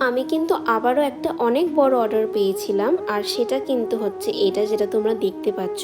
আমি কিন্তু আবারও একটা অনেক বড় অর্ডার পেয়েছিলাম, আর সেটা কিন্তু হচ্ছে এটা যেটা তোমরা দেখতে পাচ্ছ।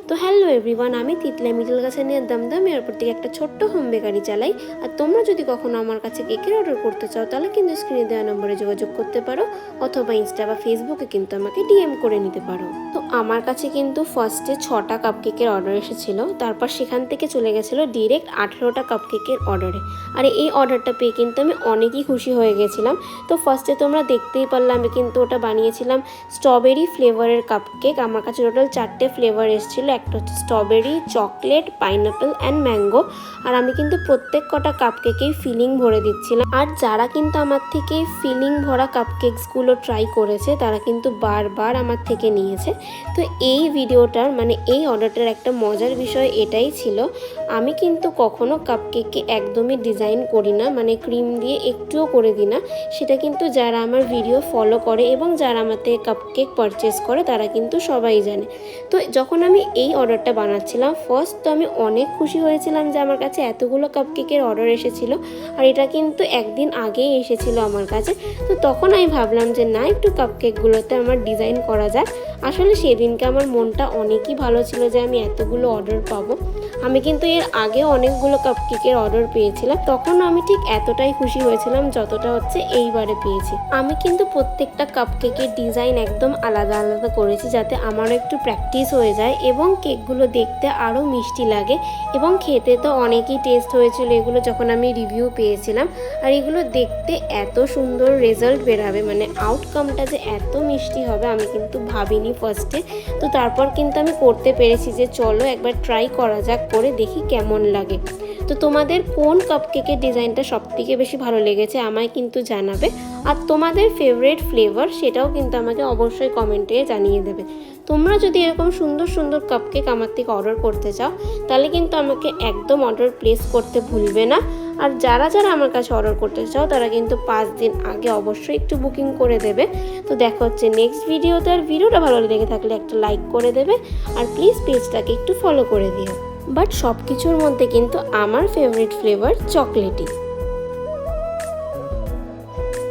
তো হ্যালো এভরিওয়ান, আমি তিতলা মিডল গাছে নিয়ে দমদম এয়ারপোর্ট থেকে একটা ছোট্ট হোম বেকারি চালাই। আর তোমরা যদি কখনো আমার কাছে কেকের অর্ডার করতে চাও তাহলে কিন্তু স্ক্রিনে দেওয়া নম্বরে যোগাযোগ করতে পারো, অথবা ইনস্টা বা ফেসবুকে কিন্তু আমাকে ডিএম করে নিতে পারো। তো আমার কাছে কিন্তু ফার্স্টে 6টা কাপকেকের অর্ডার এসেছিলো, তারপর সেখান থেকে চলে গেছিলো ডিরেক্ট 18টা কাপকেকের অর্ডারে। আর এই অর্ডারটা পেয়ে কিন্তু আমি অনেকই খুশি হয়ে গেছিলাম। তো ফার্স্টে তোমরা দেখতেই পারলাম আমি কিন্তু ওটা বানিয়েছিলাম স্ট্রবেরি ফ্লেভারের কাপকেক। আমার কাছে টোটাল 4টে ফ্লেভার এসেছিলো, একটা হচ্ছে strawberry, chocolate, pineapple and mango. আর আমি কিন্তু প্রত্যেক কটা কাপকেকেই ফিলিং ভরে দিচ্ছিলাম। আর যারা কিন্তু আমার থেকে ফিলিং ভরা কাপকেকসগুলো ট্রাই করেছে তারা কিন্তু বারবার আমার থেকে নিয়েছে। তো এই ভিডিওটার এই অর্ডারটার একটা মজার বিষয় এটাই ছিল, আমি কিন্তু কখনো কাপকেকে একদমই ডিজাইন করি না, ক্রিম দিয়ে একটুও করে দিই না। সেটা কিন্তু যারা আমার ভিডিও ফলো করে এবং যারা আমার থেকে কাপকেক পারচেস করে তারা কিন্তু সবাই জানে। তো যখন আমি এই অর্ডারটা বানাচ্ছিলাম ফার্স্ট, তো আমি অনেক খুশি হয়েছিলাম যে আমার কাছে এতগুলো কাপকেকের অর্ডার এসেছিলো। আর এটা কিন্তু একদিন আগেই এসেছিলো আমার কাছে। তো তখন আমি ভাবলাম যে না, একটু কাপকেকগুলোতে আমার ডিজাইন করা যাক। আসলে সেদিনকে আমার মনটা অনেকই ভালো ছিল যে আমি এতগুলো অর্ডার পাবো। আমি কিন্তু এর আগে অনেকগুলো কাপকেকের অর্ডার পেয়েছিলাম, তখন আমি ঠিক এতটাই খুশি হয়েছিলাম যতটা হচ্ছে এইবারে পেয়েছি। আমি কিন্তু প্রত্যেকটা কাপকেকের ডিজাইন একদম আলাদা আলাদা করেছি, যাতে আমারও একটু প্র্যাকটিস হয়ে যায় এবং কেকগুলো দেখতে আরও মিষ্টি লাগে এবং খেতে তো অনেকই টেস্ট হয়েছিল এগুলো যখন আমি রিভিউ পেয়েছিলাম। আর এগুলো দেখতে এত সুন্দর রেজাল্ট বেরাবে, আউটকামটা যে এত মিষ্টি হবে আমি কিন্তু ভাবিনি ফার্স্টে। তো তারপর কিন্তু আমি করতে পেরেছি যে চলো একবার ট্রাই করা যাক, করে দেখি কেমন লাগে। তো তোমাদের কোন কাপকেকের ডিজাইনটা সবথেকে বেশি ভালো লেগেছে আমায় কিন্তু জানাবে, আর তোমাদের ফেভারিট ফ্লেভার সেটাও কিন্তু আমাকে অবশ্যই কমেন্টে জানিয়ে দেবে। তোমরা যদি এরকম সুন্দর সুন্দর কাপকেক আমার থেকে অর্ডার করতে চাও তাহলে কিন্তু আমাকে একদম অর্ডার প্লেস করতে ভুলবে না। আর যারা যারা আমার কাছে অর্ডার করতে চাও তারা কিন্তু 5 দিন আগে অবশ্যই একটু বুকিং করে দেবে। তো দেখা হচ্ছে নেক্সট ভিডিওতে। আর ভিডিওটা ভালো লেগে থাকলে একটা লাইক করে দেবে, আর প্লিজ পেজটাকে একটু ফলো করে দিও। বাট সব কিছুর মধ্যে কিন্তু আমার ফেভারিট ফ্লেভার চকলেটই।